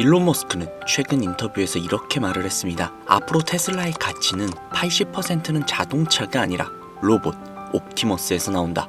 일론 머스크는 최근 인터뷰에서 이렇게 말을 했습니다. 앞으로 테슬라의 가치는 80%는 자동차가 아니라 로봇, 옵티머스에서 나온다.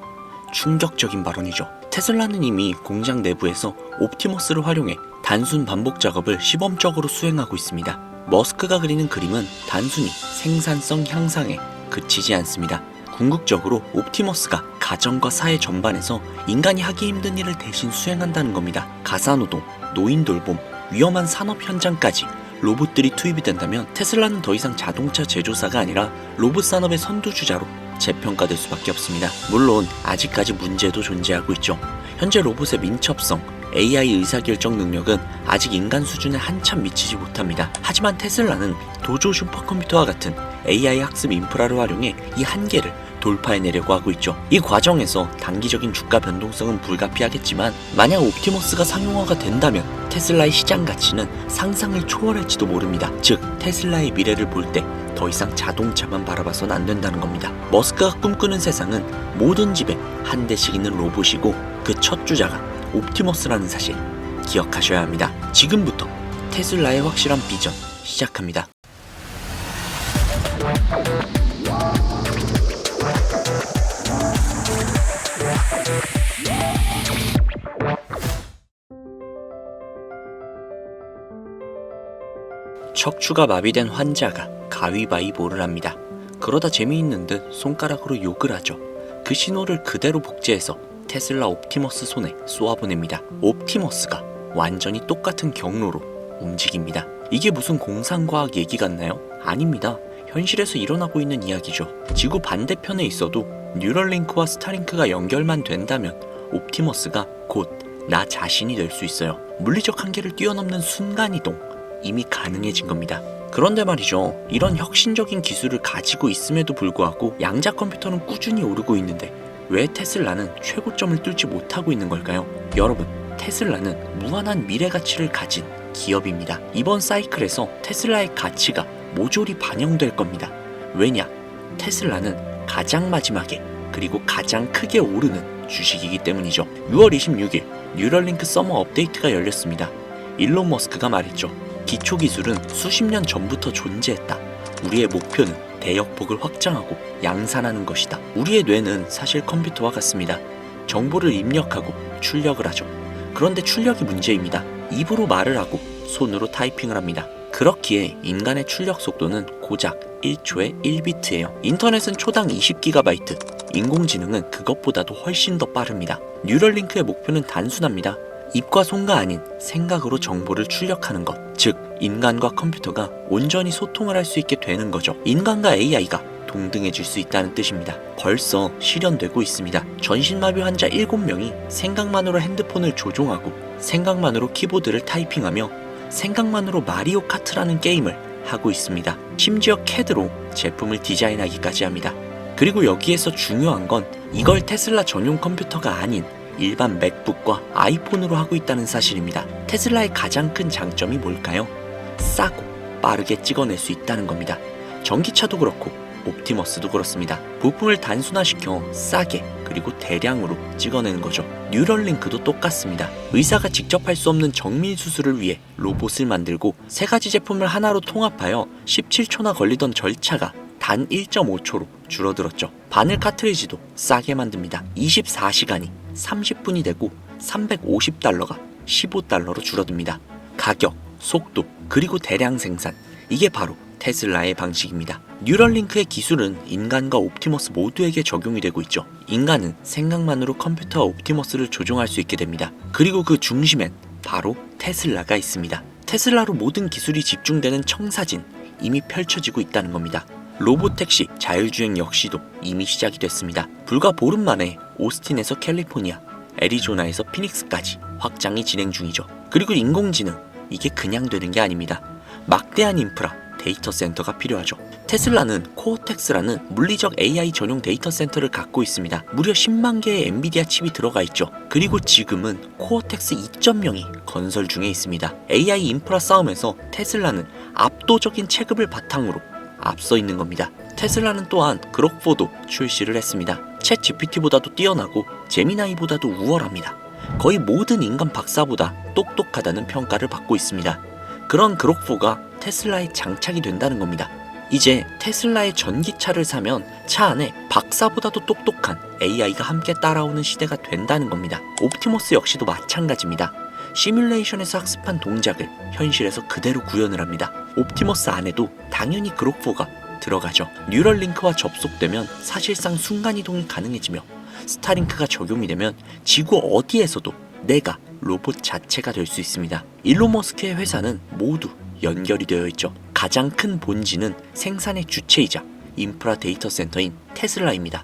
충격적인 발언이죠. 테슬라는 이미 공장 내부에서 옵티머스를 활용해 단순 반복 작업을 시범적으로 수행하고 있습니다. 머스크가 그리는 그림은 단순히 생산성 향상에 그치지 않습니다. 궁극적으로 옵티머스가 가정과 사회 전반에서 인간이 하기 힘든 일을 대신 수행한다는 겁니다. 가사노동, 노인 돌봄, 위험한 산업 현장까지 로봇들이 투입이 된다면 테슬라는 더 이상 자동차 제조사가 아니라 로봇 산업의 선두주자로 재평가될 수밖에 없습니다. 물론 아직까지 문제도 존재하고 있죠. 현재 로봇의 민첩성, AI 의사결정 능력은 아직 인간 수준에 한참 미치지 못합니다. 하지만 테슬라는 도조 슈퍼컴퓨터와 같은 AI 학습 인프라를 활용해 이 한계를 돌파해내려고 하고 있죠. 이 과정에서 단기적인 주가 변동성은 불가피하겠지만 만약 옵티머스가 상용화가 된다면 테슬라의 시장 가치는 상상을 초월할지도 모릅니다. 즉 테슬라의 미래를 볼 때 더 이상 자동차만 바라봐서는 안 된다는 겁니다. 머스크가 꿈꾸는 세상은 모든 집에 한 대씩 있는 로봇이고 그 첫 주자가 옵티머스라는 사실 기억하셔야 합니다. 지금부터 테슬라의 확실한 비전 시작합니다. 척추가 마비된 환자가 가위바위보를 합니다. 그러다 재미있는 듯 손가락으로 욕을 하죠. 그 신호를 그대로 복제해서 테슬라 옵티머스 손에 쏘아보냅니다. 옵티머스가 완전히 똑같은 경로로 움직입니다. 이게 무슨 공상과학 얘기 같나요? 아닙니다. 현실에서 일어나고 있는 이야기죠. 지구 반대편에 있어도 뉴럴링크와 스타링크가 연결만 된다면 옵티머스가 곧 나 자신이 될 수 있어요. 물리적 한계를 뛰어넘는 순간이동 이미 가능해진 겁니다. 그런데 말이죠. 이런 혁신적인 기술을 가지고 있음에도 불구하고 양자 컴퓨터는 꾸준히 오르고 있는데 왜 테슬라는 최고점을 뚫지 못하고 있는 걸까요? 여러분, 테슬라는 무한한 미래 가치를 가진 기업입니다. 이번 사이클에서 테슬라의 가치가 모조리 반영될 겁니다. 왜냐? 테슬라는 가장 마지막에 그리고 가장 크게 오르는 주식이기 때문이죠. 6월 26일 뉴럴링크 서머 업데이트가 열렸습니다. 일론 머스크가 말했죠. 기초기술은 수십 년 전부터 존재했다. 우리의 목표는 대역폭을 확장하고 양산하는 것이다. 우리의 뇌는 사실 컴퓨터와 같습니다. 정보를 입력하고 출력을 하죠. 그런데 출력이 문제입니다. 입으로 말을 하고 손으로 타이핑을 합니다. 그렇기에 인간의 출력 속도는 고작 1초에 1비트예요. 인터넷은 초당 20GB, 인공지능은 그것보다도 훨씬 더 빠릅니다. 뉴럴링크의 목표는 단순합니다. 입과 손가 아닌 생각으로 정보를 출력하는 것. 즉, 인간과 컴퓨터가 온전히 소통을 할 수 있게 되는 거죠. 인간과 AI가 동등해질 수 있다는 뜻입니다. 벌써 실현되고 있습니다. 전신마비 환자 7명이 생각만으로 핸드폰을 조종하고 생각만으로 키보드를 타이핑하며 생각만으로 마리오 카트라는 게임을 하고 있습니다. 심지어 CAD로 제품을 디자인하기까지 합니다. 그리고 여기에서 중요한 건 이걸 테슬라 전용 컴퓨터가 아닌 일반 맥북과 아이폰으로 하고 있다는 사실입니다. 테슬라의 가장 큰 장점이 뭘까요? 싸고 빠르게 찍어낼 수 있다는 겁니다. 전기차도 그렇고 옵티머스도 그렇습니다. 부품을 단순화시켜 싸게 그리고 대량으로 찍어내는 거죠. 뉴럴링크도 똑같습니다. 의사가 직접 할 수 없는 정밀 수술을 위해 로봇을 만들고 세 가지 제품을 하나로 통합하여 17초나 걸리던 절차가 단 1.5초로 줄어들었죠. 바늘 카트리지도 싸게 만듭니다. 24시간이 30분이 되고 $350가 $15로 줄어듭니다. 가격, 속도, 그리고 대량 생산. 이게 바로 테슬라의 방식입니다. 뉴럴링크의 기술은 인간과 옵티머스 모두에게 적용이 되고 있죠. 인간은 생각만으로 컴퓨터와 옵티머스를 조종할 수 있게 됩니다. 그리고 그 중심엔 바로 테슬라가 있습니다. 테슬라로 모든 기술이 집중되는 청사진 이미 펼쳐지고 있다는 겁니다. 로봇택시, 자율주행 역시도 이미 시작이 됐습니다. 불과 보름 만에 오스틴에서 캘리포니아, 애리조나에서 피닉스까지 확장이 진행 중이죠. 그리고 인공지능, 이게 그냥 되는 게 아닙니다. 막대한 인프라, 데이터 센터가 필요하죠. 테슬라는 코어텍스라는 물리적 AI 전용 데이터 센터를 갖고 있습니다. 무려 10만 개의 엔비디아 칩이 들어가 있죠. 그리고 지금은 코어텍스 2.0이 건설 중에 있습니다. AI 인프라 싸움에서 테슬라는 압도적인 체급을 바탕으로 앞서 있는 겁니다. 테슬라는 또한 그록4도 출시를 했습니다. 챗 GPT보다도 뛰어나고 제미나이보다도 우월합니다. 거의 모든 인간 박사보다 똑똑하다는 평가를 받고 있습니다. 그런 그록4가 테슬라에 장착이 된다는 겁니다. 이제 테슬라의 전기차를 사면 차 안에 박사보다도 똑똑한 AI가 함께 따라오는 시대가 된다는 겁니다. 옵티머스 역시도 마찬가지입니다. 시뮬레이션에서 학습한 동작을 현실에서 그대로 구현을 합니다. 옵티머스 안에도 당연히 그록4가 들어가죠. 뉴럴링크와 접속되면 사실상 순간이동이 가능해지며 스타링크가 적용이 되면 지구 어디에서도 내가 로봇 자체가 될 수 있습니다. 일론 머스크의 회사는 모두 연결이 되어 있죠. 가장 큰 본질은 생산의 주체이자 인프라 데이터 센터인 테슬라입니다.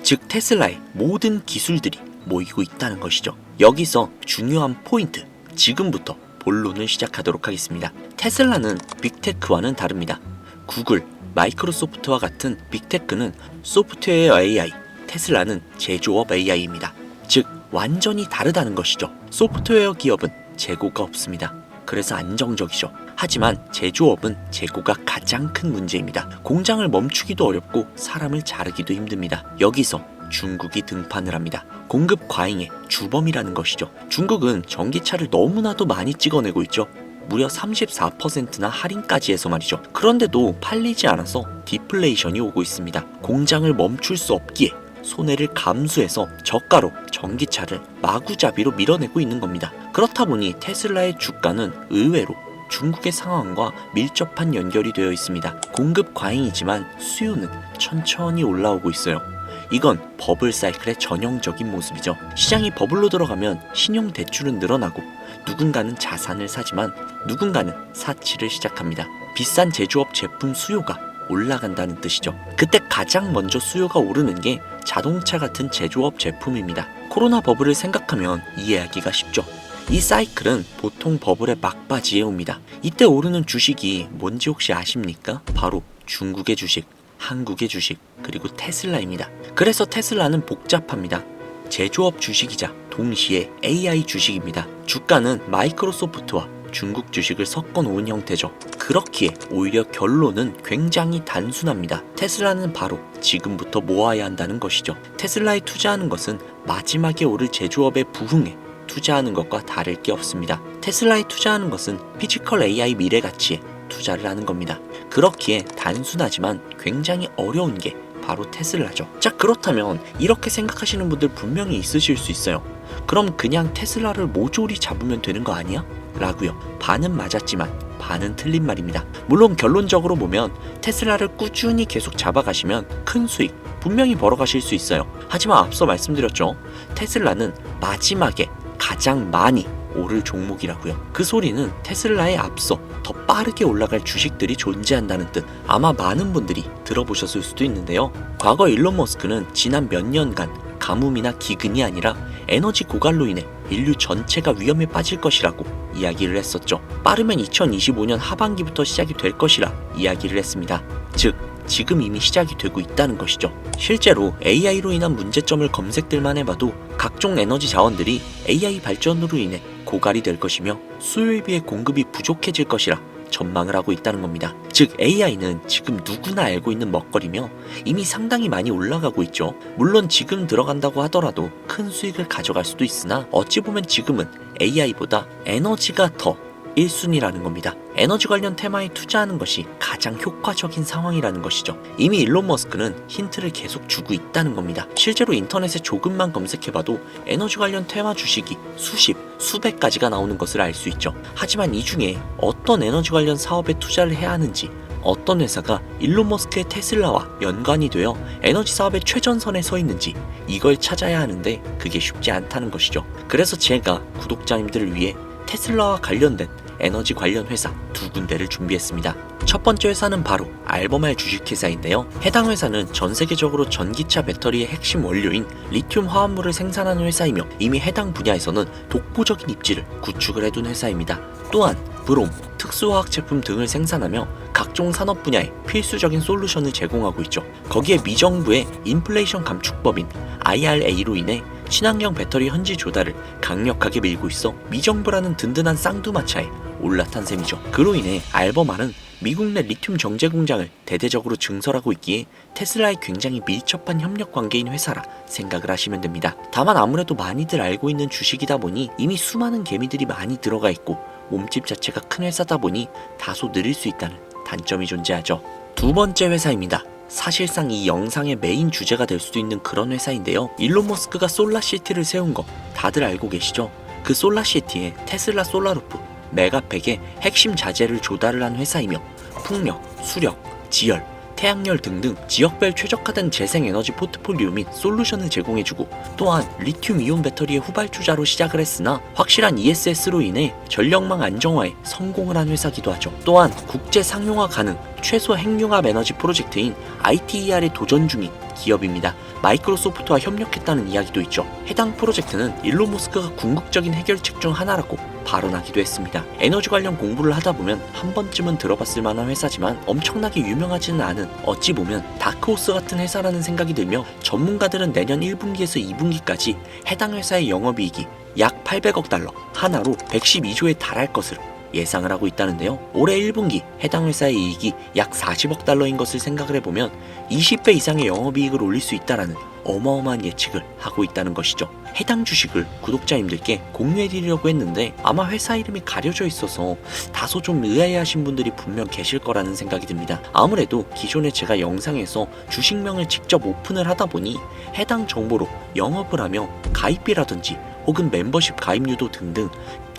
즉 테슬라의 모든 기술들이 모이고 있다는 것이죠. 여기서 중요한 포인트, 지금부터 본론을 시작하도록 하겠습니다. 테슬라는 빅테크와는 다릅니다. 구글, 마이크로소프트와 같은 빅테크는 소프트웨어 AI, 테슬라는 제조업 AI입니다. 즉 완전히 다르다는 것이죠. 소프트웨어 기업은 재고가 없습니다. 그래서 안정적이죠. 하지만 제조업은 재고가 가장 큰 문제입니다. 공장을 멈추기도 어렵고 사람을 자르기도 힘듭니다. 여기서 중국이 등판을 합니다. 공급 과잉의 주범이라는 것이죠. 중국은 전기차를 너무나도 많이 찍어내고 있죠. 무려 34%나 할인까지 해서 말이죠. 그런데도 팔리지 않아서 디플레이션이 오고 있습니다. 공장을 멈출 수 없기에 손해를 감수해서 저가로 전기차를 마구잡이로 밀어내고 있는 겁니다. 그렇다 보니 테슬라의 주가는 의외로 중국의 상황과 밀접한 연결이 되어 있습니다. 공급 과잉이지만 수요는 천천히 올라오고 있어요. 이건 버블 사이클의 전형적인 모습이죠. 시장이 버블로 들어가면 신용 대출은 늘어나고 누군가는 자산을 사지만 누군가는 사치를 시작합니다. 비싼 제조업 제품 수요가 올라간다는 뜻이죠. 그때 가장 먼저 수요가 오르는 게 자동차 같은 제조업 제품입니다. 코로나 버블을 생각하면 이해하기가 쉽죠. 이 사이클은 보통 버블의 막바지에 옵니다. 이때 오르는 주식이 뭔지 혹시 아십니까? 바로 중국의 주식, 한국의 주식, 그리고 테슬라입니다. 그래서 테슬라는 복잡합니다. 제조업 주식이자 동시에 AI 주식입니다. 주가는 마이크로소프트와 중국 주식을 섞어 놓은 형태죠. 그렇기에 오히려 결론은 굉장히 단순합니다. 테슬라는 바로 지금부터 모아야 한다는 것이죠. 테슬라에 투자하는 것은 마지막에 오를 제조업의 부흥에 투자하는 것과 다를 게 없습니다. 테슬라에 투자하는 것은 피지컬 AI 미래 가치에 투자를 하는 겁니다. 그렇기에 단순하지만 굉장히 어려운 게 바로 테슬라죠. 자, 그렇다면 이렇게 생각하시는 분들 분명히 있으실 수 있어요. 그럼 그냥 테슬라를 모조리 잡으면 되는 거 아니야? 라고요. 반은 맞았지만 반은 틀린 말입니다. 물론 결론적으로 보면 테슬라를 꾸준히 계속 잡아가시면 큰 수익 분명히 벌어가실 수 있어요. 하지만 앞서 말씀드렸죠. 테슬라는 마지막에 가장 많이 오를 종목이라고요. 그 소리는 테슬라에 앞서 더 빠르게 올라갈 주식들이 존재한다는 뜻. 아마 많은 분들이 들어보셨을 수도 있는데요. 과거 일론 머스크는 지난 몇 년간 가뭄이나 기근이 아니라 에너지 고갈로 인해 인류 전체가 위험에 빠질 것이라고 이야기를 했었죠. 빠르면 2025년 하반기부터 시작이 될 것이라 이야기를 했습니다. 즉 지금 이미 시작이 되고 있다는 것이죠. 실제로 AI로 인한 문제점을 검색들만 해봐도 각종 에너지 자원들이 AI 발전으로 인해 고갈이 될 것이며 수요에 비해 공급이 부족해질 것이라 전망을 하고 있다는 겁니다. 즉 AI는 지금 누구나 알고 있는 먹거리며 이미 상당히 많이 올라가고 있죠. 물론 지금 들어간다고 하더라도 큰 수익을 가져갈 수도 있으나 어찌 보면 지금은 AI보다 에너지가 더 1순위라는 겁니다. 에너지 관련 테마에 투자하는 것이 가장 효과적인 상황이라는 것이죠. 이미 일론 머스크는 힌트를 계속 주고 있다는 겁니다. 실제로 인터넷에 조금만 검색해봐도 에너지 관련 테마 주식이 수십, 수백가지가 나오는 것을 알 수 있죠. 하지만 이 중에 어떤 에너지 관련 사업에 투자를 해야 하는지, 어떤 회사가 일론 머스크의 테슬라와 연관이 되어 에너지 사업의 최전선에 서 있는지 이걸 찾아야 하는데 그게 쉽지 않다는 것이죠. 그래서 제가 구독자님들을 위해 테슬라와 관련된 에너지 관련 회사 두 군데를 준비했습니다. 첫 번째 회사는 바로 알버말 주식회사인데요. 해당 회사는 전 세계적으로 전기차 배터리의 핵심 원료인 리튬 화합물을 생산하는 회사이며 이미 해당 분야에서는 독보적인 입지를 구축을 해둔 회사입니다. 또한 브롬, 특수화학 제품 등을 생산하며 각종 산업 분야에 필수적인 솔루션을 제공하고 있죠. 거기에 미정부의 인플레이션 감축법인 IRA로 인해 친환경 배터리 현지 조달을 강력하게 밀고 있어 미정부라는 든든한 쌍두마차에 올라탄 셈이죠. 그로 인해 알버말은 미국 내 리튬 정제 공장을 대대적으로 증설하고 있기에 테슬라에 굉장히 밀접한 협력 관계인 회사라 생각을 하시면 됩니다. 다만 아무래도 많이들 알고 있는 주식이다 보니 이미 수많은 개미들이 많이 들어가 있고 몸집 자체가 큰 회사다 보니 다소 느릴 수 있다는 단점이 존재하죠. 두 번째 회사입니다. 사실상 이 영상의 메인 주제가 될 수도 있는 그런 회사인데요. 일론 머스크가 솔라시티를 세운 거 다들 알고 계시죠? 그 솔라시티에 테슬라 솔라루프, 메가팩의 핵심 자재를 조달을 한 회사이며 풍력, 수력, 지열, 태양열 등등 지역별 최적화된 재생에너지 포트폴리오 및 솔루션을 제공해주고 또한 리튬이온 배터리의 후발주자로 시작을 했으나 확실한 ESS로 인해 전력망 안정화에 성공을 한 회사기도 하죠. 또한 국제 상용화 가능 최소 핵융합 에너지 프로젝트인 ITER에 도전 중인 기업입니다. 마이크로소프트와 협력했다는 이야기도 있죠. 해당 프로젝트는 일론 머스크가 궁극적인 해결책 중 하나라고 발언하기도 했습니다. 에너지 관련 공부를 하다 보면 한 번쯤은 들어봤을 만한 회사지만 엄청나게 유명하지는 않은 어찌 보면 다크호스 같은 회사라는 생각이 들며 전문가들은 내년 1분기에서 2분기까지 해당 회사의 영업이익이 약 800억 달러, 하나로 112조에 달할 것으로 예상을 하고 있다는데요. 올해 1분기 해당 회사의 이익이 약 40억 달러인 것을 생각을 해보면 20배 이상의 영업이익을 올릴 수 있다라는 어마어마한 예측을 하고 있다는 것이죠. 해당 주식을 구독자님들께 공유해드리려고 했는데 아마 회사 이름이 가려져 있어서 다소 좀 의아해하신 분들이 분명 계실 거라는 생각이 듭니다. 아무래도 기존에 제가 영상에서 주식명을 직접 오픈을 하다 보니 해당 정보로 영업을 하며 가입비라든지 혹은 멤버십 가입료도 등등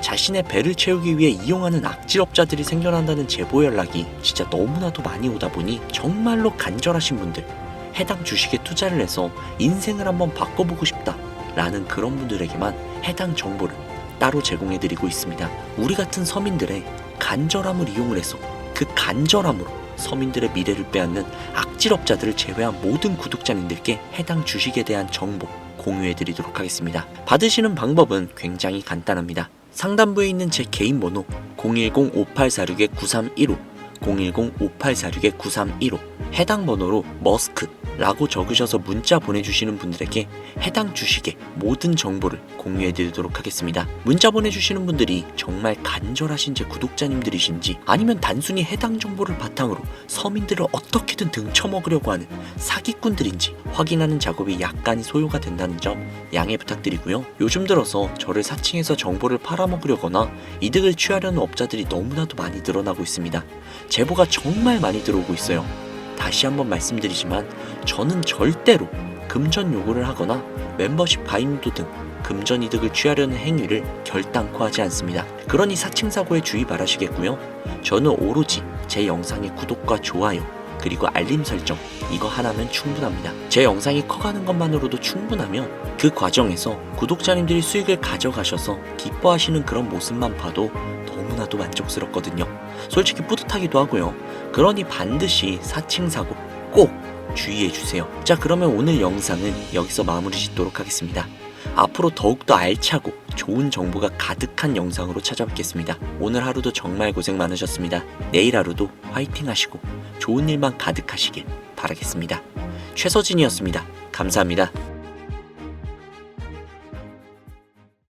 자신의 배를 채우기 위해 이용하는 악질업자들이 생겨난다는 제보 연락이 진짜 너무나도 많이 오다 보니 정말로 간절하신 분들, 해당 주식에 투자를 해서 인생을 한번 바꿔보고 싶다 라는 그런 분들에게만 해당 정보를 따로 제공해드리고 있습니다. 우리 같은 서민들의 간절함을 이용을 해서 그 간절함으로 서민들의 미래를 빼앗는 악질업자들을 제외한 모든 구독자님들께 해당 주식에 대한 정보 공유해드리도록 하겠습니다. 받으시는 방법은 굉장히 간단합니다. 상단부에 있는 제 개인 번호 010-5846-9315 010-5846-9315 해당 번호로 머스크라고 적으셔서 문자 보내주시는 분들에게 해당 주식의 모든 정보를 공유해드리도록 하겠습니다. 문자 보내주시는 분들이 정말 간절하신 제 구독자님들이신지 아니면 단순히 해당 정보를 바탕으로 서민들을 어떻게든 등쳐먹으려고 하는 사기꾼들인지 확인하는 작업이 약간의 소요가 된다는 점 양해 부탁드리고요. 요즘 들어서 저를 사칭해서 정보를 팔아먹으려거나 이득을 취하려는 업자들이 너무나도 많이 늘어나고 있습니다. 제보가 정말 많이 들어오고 있어요. 다시 한번 말씀드리지만 저는 절대로 금전 요구를 하거나 멤버십 가입도 등 금전 이득을 취하려는 행위를 결단코 하지 않습니다. 그러니 사칭사고에 주의 바라시겠고요. 저는 오로지 제 영상의 구독과 좋아요 그리고 알림 설정 이거 하나면 충분합니다. 제 영상이 커가는 것만으로도 충분하며 그 과정에서 구독자님들이 수익을 가져가셔서 기뻐하시는 그런 모습만 봐도 너무나도 만족스럽거든요. 솔직히 뿌듯하기도 하고요. 그러니 반드시 사칭사고 꼭 주의해주세요. 자, 그러면 오늘 영상은 여기서 마무리 짓도록 하겠습니다. 앞으로 더욱더 알차고 좋은 정보가 가득한 영상으로 찾아뵙겠습니다. 오늘 하루도 정말 고생 많으셨습니다. 내일 하루도 화이팅 하시고 좋은 일만 가득하시길 바라겠습니다. 최서진이었습니다. 감사합니다.